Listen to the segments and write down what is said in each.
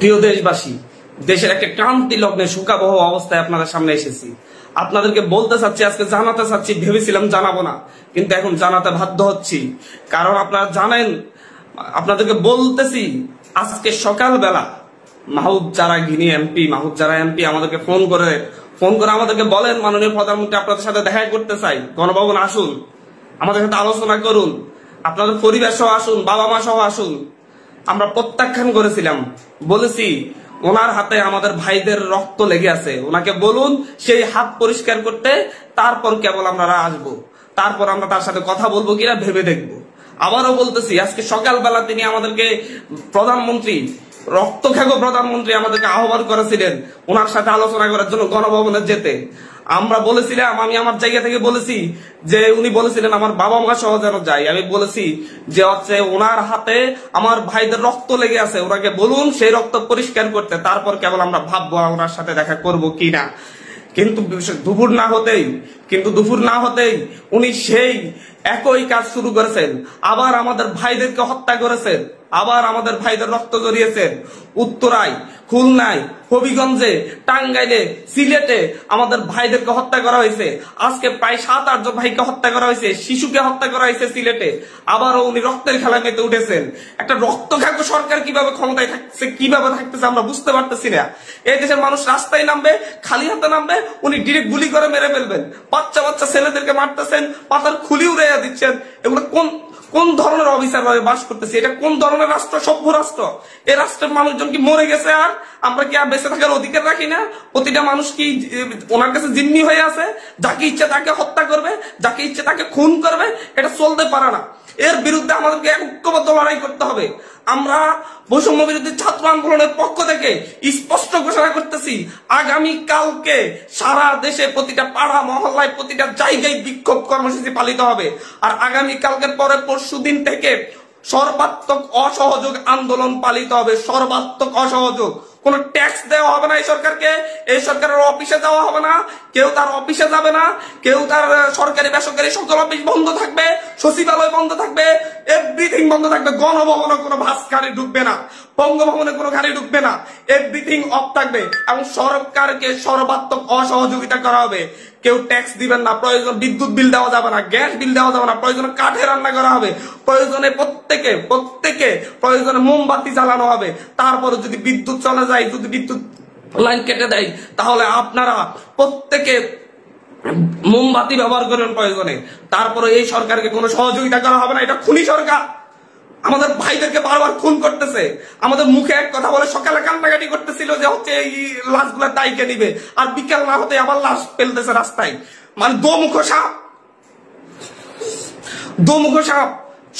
প্রিয় দেশবাসী, দেশের একটা ক্রান্তি লগ্নে শোকাবহ অবস্থায় আপনাদের সামনে এসেছি। আপনাদেরকে বলতে চাচ্ছি, আজকে জানাতে চাচ্ছি, ভেবেছিলাম জানাবো না, কিন্তু এখন জানাতে বাধ্য হচ্ছি। কারণ আপনারা জানেন, আপনাদেরকে বলতেছি, আজকে সকালবেলা মাহবুব জারা এমপি আমাদেরকে ফোন করে আমাদেরকে বলেন, মাননীয় প্রধানমন্ত্রী আপনাদের সাথে দেখা করতে চাই, গণভবন আসুন, আমাদের সাথে আলোচনা করুন, আপনাদের পরিবার সহ আসুন, বাবা মা সহ আসুন। আমরা প্রত্যাখ্যান করেছিলাম, বলেছি ওনার হাতে আমাদের ভাইদের রক্ত লেগে আছে, ওনাকে বলুন সেই হাত পরিষ্কার করতে, তারপর কেবল আমরা আসবো, তারপর আমরা তার সাথে কথা বলবো কিনা ভেবে দেখবো। আবারও বলতেছি, আজকে সকালবেলা তিনি আমাদেরকে রক্তখ্যাগো প্রধানমন্ত্রী আমাদেরকে আহ্বান করেছিলেন ওনার সাথে আলোচনা করার জন্য গণভবনে যেতে। আমরা বলেছিলাম, আমি আমার জায়গা থেকে বলেছি যে উনি বলেছিলেন আমার বাবা মা সহ যেন যাই। আমি বলেছি যে হচ্ছে ওনার হাতে আমার ভাইদের রক্ত লেগে আছে, ওনাকে বলুন সেই রক্ত পরিষ্কার করতে, তারপর কেবল আমরা ভাববো ওনার সাথে দেখা করব কিনা। কিন্তু দুপুর না হতেই উনি সেই একই কাজ শুরু করেছেন, আবার আমাদের ভাইদেরকে হত্যা করেছেন, আবার আমাদের ভাইদের রক্ত জড়িয়েছেন। উত্তরায়, খুলনায়, হবিগঞ্জে, টাঙ্গাইলে, সিলেটে আমাদের ভাইদেরকে হত্যা করা হয়েছে। আজকে প্রায় 7-8 জন ভাইকে হত্যা করা হয়েছে, শিশুকে হত্যা করা হয়েছে সিলেটে। আবারও উনি রক্তের খেলায় মেতে উঠেছেন। একটা রক্তখ্যাগো সরকার কিভাবে ক্ষমতায় থাকছে, কিভাবে থাকতেছে আমরা বুঝতে পারতেছি না। এই দেশের মানুষ রাস্তায় নামবে, খালি হাতে নামবে, উনি ডিরেক্ট গুলি করে মেরে ফেলবেন। বাচ্চা বাচ্চা ছেলেদেরকে মারতেছেন, পাতার খুলি উড়ে দিচ্ছেন। এগুলো কোন ধরনের অফিসার বাস করতেছে? এটা কোন ধরনের রাষ্ট্র? সভ্য রাষ্ট্র? এই রাষ্ট্রের মানুষজন কি মরে গেছে? আর আমরা কি আর বেঁচে থাকার অধিকার রাখি না? প্রতিটা মানুষ কি ওনার কাছে জিম্মি হয়ে আছে? যাকে ইচ্ছে তাকে হত্যা করবে, যাকে ইচ্ছে তাকে খুন করবে? এটা চলতে পারে না। এর বিরুদ্ধে আমাদেরকে ঐক্যবদ্ধ লড়াই করতে হবে। আমরা বৈষম্য বিরোধী ছাত্র আন্দোলনের পক্ষ থেকে স্পষ্ট ঘোষণা করতেছি, আগামী কালকে সারা দেশে প্রতিটা পাড়া মহল্লায় প্রতিটা জায়গায় বিক্ষোভ কর্মসূচি পালিত হবে। আর আগামী কালকের পরে পরশুদিন থেকে সর্বাত্মক অসহযোগ আন্দোলন পালিত হবে। সর্বাত্মক অসহযোগ, কোন ট্যাক্স দেওয়া হবে না এই সরকারকে, এই সরকারের অফিসে যাওয়া হবে না, কেউ তার অফিসে যাবে না, কেউ তার সরকারি বেসরকারি সকল অফিস বন্ধ থাকবে, সচিবালয় বন্ধ থাকবে, এভরিথিং বন্ধ থাকবে। গণভবনে কোনো বাস গাড়ি ঢুকবে না, বঙ্গভবনে কোনো গাড়ি ঢুকবে না, এভরিথিং অফ থাকবে। এবং সরকারকে সর্বাত্মক অসহযোগিতা করা হবে। কেউ ট্যাক্স দিবেন না, প্রয়োজন বিদ্যুৎ বিল দেওয়া যাবে না, গ্যাস বিল দেওয়া যাবে না, প্রয়োজনে কাঠে রান্না করা হবে, প্রয়োজনে প্রত্যেকে প্রয়োজনে মোমবাতি জ্বালানো হবে। তারপরে যদি বিদ্যুৎ চলে যায়, যদি বিদ্যুৎ লাইন কেটে দেয়, তাহলে আপনারা প্রত্যেকে মোমবাতি ব্যবহার করবেন প্রয়োজনে। তারপরে এই সরকারকে কোনো সহযোগিতা করা হবে না। এটা খুনি সরকার, আমাদের ভাইদেরকে বারবার খুন করতেছে। আমাদের মুখে এক কথা বলে সকালে কান্নাকাটি করতেছিল যে হচ্ছে এই লাশগুলো দায়কে নিবে, আর বিকেল না হতে আবার লাশ ফেলতেছে রাস্তায়। মানে দোমুখ সাপ,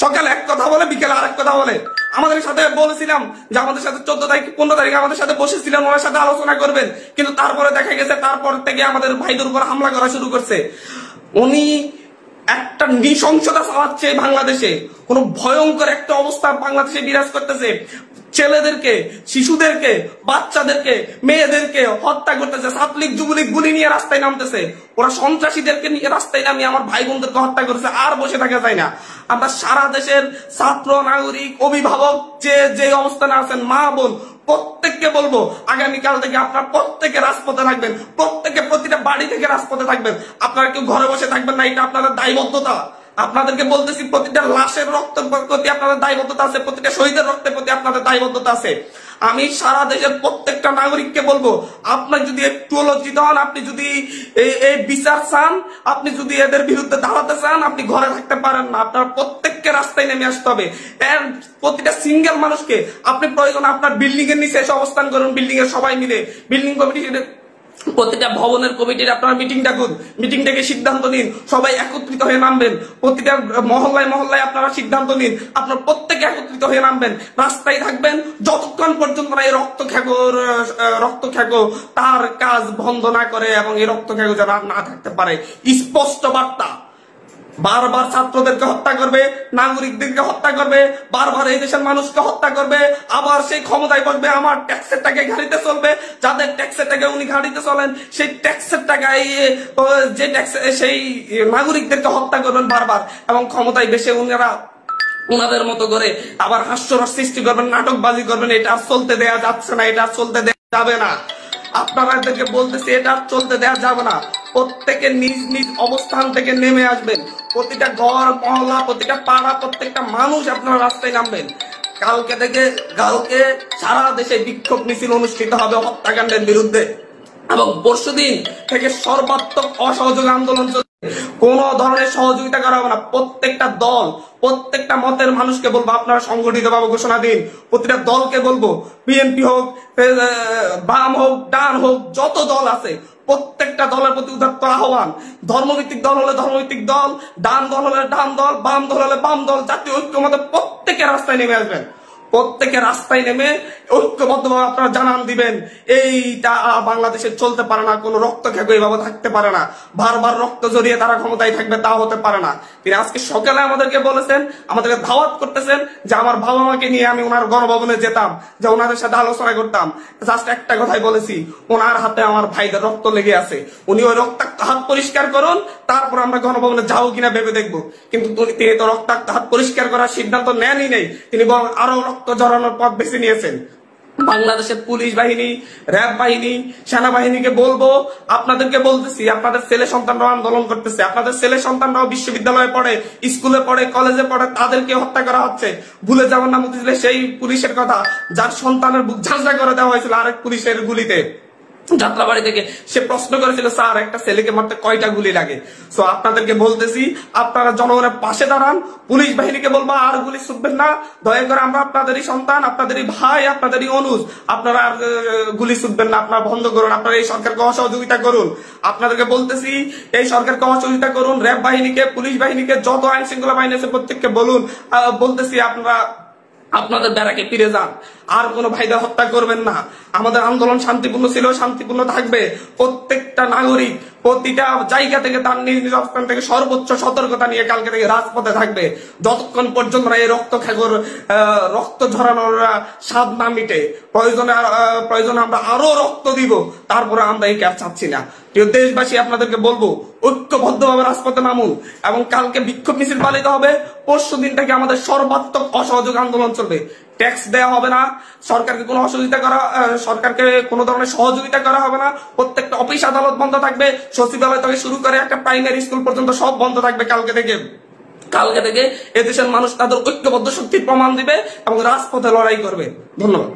সকালে এক কথা বলে বিকেলে আরেক কথা বলে। আমাদের সাথে বলেছিলাম যে আমাদের সাথে 14 তারিখ 15 তারিখে আমাদের সাথে বসেছিলেন, ওনার সাথে আলোচনা করবেন, কিন্তু তারপরে দেখা গেছে তারপর থেকে আমাদের ভাইদের উপর হামলা করা শুরু করছে। উনি একটা নৃশংসতা চালাচ্ছে বাংলাদেশে, কোন ভয়ঙ্কর একটা অবস্থা বাংলাদেশে বিরাজ করতেছে। ছেলেদেরকে, শিশুদেরকে, বাচ্চাদেরকে, মেয়েদেরকে হত্যা করতেছে। ছাত্রলীগ যুবলীগ গুলি নিয়ে রাস্তায় নামতেছে, ওরা সন্ত্রাসীদেরকে নিয়ে রাস্তায় নামিয়ে আমার ভাই বোনদেরকে হত্যা করেছে। আর বসে থাকা যায় না। আমরা সারা দেশের ছাত্র, নাগরিক, অভিভাবক যে অবস্থানে আছেন, মা বোন প্রত্যেককে বলবো, আগামীকাল থেকে আপনারা প্রত্যেকে রাজপথে থাকবেন, প্রত্যেকে প্রতিটা বাড়ি থেকে রাজপথে থাকবেন। আপনারা কেউ ঘরে বসে থাকবেন না, এটা আপনাদের দায়বদ্ধতা। আপনাদেরকে বলতেছি, প্রতিটা লাশের রক্তের প্রতি আপনাদের দায়বদ্ধতা আছে, প্রতিটা শহীদের রক্তের প্রতি আপনাদের দায়বদ্ধতা আছে। আমি সারা দেশের প্রত্যেকটা নাগরিককে বলবো, আপনার যদি একটু লজ্জিত হন, আপনি যদি এই বিচার চান, আপনি যদি এদের বিরুদ্ধে দাঁড়াতে চান, আপনি ঘরে থাকতে পারেন না। আপনার প্রত্যেককে রাস্তায় নেমে আসতে হবে। প্রতিটা সিঙ্গেল মানুষকে আপনি প্রয়োজন আপনার বিল্ডিং এর নিচে এসে অবস্থান করুন, বিল্ডিং এর সবাই মিলে, বিল্ডিং কমিটি, প্রতিটা ভবনের কমিটির আপনারা মিটিং ডাকুন, মিটিং ডেকে সিদ্ধান্ত নিন, সবাই একত্রিত হয়ে নামবেন। প্রতিটা মহল্লায় মহল্লায় আপনারা সিদ্ধান্ত নিন, আপনারা প্রত্যেকে একত্রিত হয়ে নামবেন, রাস্তায় থাকবেন যতক্ষণ পর্যন্ত এই রক্তখ্যাগো তার কাজ বন্ধ না করে এবং এই রক্তখ্যাগো যেন না থাকতে পারে। স্পষ্ট বার্তা। বারবার ছাত্রদেরকে হত্যা করবে, নাগরিকদেরকে হত্যা করবে, বারবার এই দেশের মানুষকে হত্যা করবে, আবার সেই ক্ষমতায় বসবে আমার ট্যাক্সের টাকায় গাড়িতে চলবে। যাদের ট্যাক্সের টাকায় উনি গাড়িতে চলেন, সেই ট্যাক্সের টাকায় যে ট্যাক্স, সেই নাগরিকদেরকে হত্যা করবেন বারবার, এবং ক্ষমতায় বেশে উনারা ওনাদের মতো করে আবার হাস্যরস সৃষ্টি করবেন, নাটকবাজি করবেন, এটা আর চলতে দেয়া যাচ্ছে না, এটা আর চলতে দেয়া যাবে না। আপনাদেরকে বলতেছি এটা আর চলতে দেয়া যাবে না। প্রত্যেকে নিজ নিজ অবস্থান থেকে নেমে আসবেন। প্রতিটা ঘর মহল্লা, প্রতিটা পাড়া, প্রত্যেকটা মানুষ আপনারা রাস্তায় নামবেন। কালকে সারা দেশে বিক্ষোভ মিছিল অনুষ্ঠিত হবে হত্যাকাণ্ডের বিরুদ্ধে, এবং পরশুদিন থেকে সর্বাত্মক অসহযোগ আন্দোলন চলবে। কোন ধরনের সহযোগিতা করা হবে না। প্রত্যেকটা দল, প্রত্যেকটা মতের মানুষকে বলবো আপনারা সংগঠিত ভাবে ঘোষণা দিন। প্রতিটা দলকে বলবো, বিএনপি হোক, বাম হোক, ডান হোক, যত দল আছে প্রত্যেকটা দলের প্রতি উদাত্ত আহ্বান। ধর্মভিত্তিক দল হলে ধর্মভিত্তিক দল, ডান দল হলে ডান দল, বাম দল হলে বাম দল, জাতীয় ঐক্যমতে প্রত্যেকে রাস্তায় নেমে আসবেন। প্রত্যেকে রাস্তায় নেমে ঐক্যবদ্ধভাবে আপনারা জানান দিবেন এইটা বাংলাদেশে চলতে পারে না, কোনো রক্ত খেকো এইভাবে থাকতে পারে না, বারবার রক্ত জড়িয়ে তারা ক্ষমতায় থাকবে তা হতে পারে না। তিনি আজকে সকালে আমাদেরকে বলেছেন, আমাদেরকে দাওয়াত করতেছেন যে আমার বাবা মাকে নিয়ে আমি ওনার গণভবনে যেতাম, যে ওনাদের সাথে আলোচনা করতাম। জাস্ট একটা কথাই বলেছি, ওনার হাতে আমার ভাইদের রক্ত লেগে আছে, উনি ওই রক্তাক্ত হাত পরিষ্কার করুন, তারপর আমরা গণভবনে যাবো কিনা ভেবে দেখবো। কিন্তু তিনি তো রক্তাক্ত হাত পরিষ্কার করার সিদ্ধান্ত নেনই নেই, তিনি বরং আরো রক্ত ঝরানোর পথ বেছে নিয়েছেন। বাংলাদেশের পুলিশ বাহিনী, র্যাব বাহিনী, সেনাবাহিনীকে বলবো, আপনাদেরকে বলতেছি, আপনাদের ছেলে সন্তানরাও আন্দোলন করতেছে, আপনাদের ছেলে সন্তানরাও বিশ্ববিদ্যালয়ে পড়ে, স্কুলে পড়ে, কলেজে পড়ে, তাদেরকে হত্যা করা হচ্ছে। ভুলে যাবেন না মতিঝিলে সেই পুলিশের কথা যার সন্তানের বুক ঝাঁঝরা করে দেওয়া হয়েছিল আরেক পুলিশের গুলিতে যাত্রাবাড়ি থেকে। সে প্রশ্ন করেছিল, স্যার একটা ছেলেকে মারতে কয়টা গুলি লাগে? সো আপনাদেরকে বলতেছি, আপনারা জনগণের পাশে দাঁড়ান। পুলিশ বাহিনীকে বলবো আর গুলি ছুটবেন না, দয়া করে আমরা আপনাদেরই সন্তান, আপনাদেরই ভাই, আপনাদেরই অনুজ, আপনারা আর গুলি ছুটবেন না, আপনারা বন্ধ করুন, আপনারা এই সরকারকে অসহযোগিতা করুন। আপনাদেরকে বলতেছি এই সরকারকে অসহযোগিতা করুন। র্যাব বাহিনীকে, পুলিশ বাহিনীকে, যত আইন শৃঙ্খলা বাহিনী আছে প্রত্যেককে বলুন, বলতেছি আপনারা আপনাদের ব্যারাকে ফিরে যান, আর কোনো ভাইদের হত্যা করবেন না। আমাদের আন্দোলন শান্তিপূর্ণ ছিল, শান্তিপূর্ণ থাকবে। প্রত্যেকটা নাগরিক প্রতিটা জায়গা থেকে তার নিজ নিজ অবস্থান থেকে সর্বোচ্চ সতর্কতা নিয়ে কালকে থেকে রাজপথে থাকবে, যতক্ষণ পর্যন্ত এই রক্ত খাগর রক্ত ঝরানোর স্বাদ না মিটে। প্রয়োজনে আমরা আরো রক্ত দিব, তারপরে আমরা এই ক্যাপ চাচ্ছি না। প্রিয় দেশবাসী, আপনাদেরকে বলবো ঐক্যবদ্ধভাবে রাজপথে নামুন, এবং কালকে বিক্ষোভ মিছিল পালিত হবে। পরশু দিন থেকে আমাদের সর্বাত্মক অসহযোগ আন্দোলন চলবে। ট্যাক্স দেওয়া হবে না, সরকারকে কোনো সরকারকে কোনো ধরনের সহযোগিতা করা হবে না। প্রত্যেকটা অফিস আদালত বন্ধ থাকবে, সচিবালয় থেকে শুরু করে একটা প্রাইমারি স্কুল পর্যন্ত সব বন্ধ থাকবে কালকে থেকে। এদেশের মানুষ তাদের ঐক্যবদ্ধ শক্তির প্রমাণ দিবে এবং রাজপথে লড়াই করবে। ধন্যবাদ।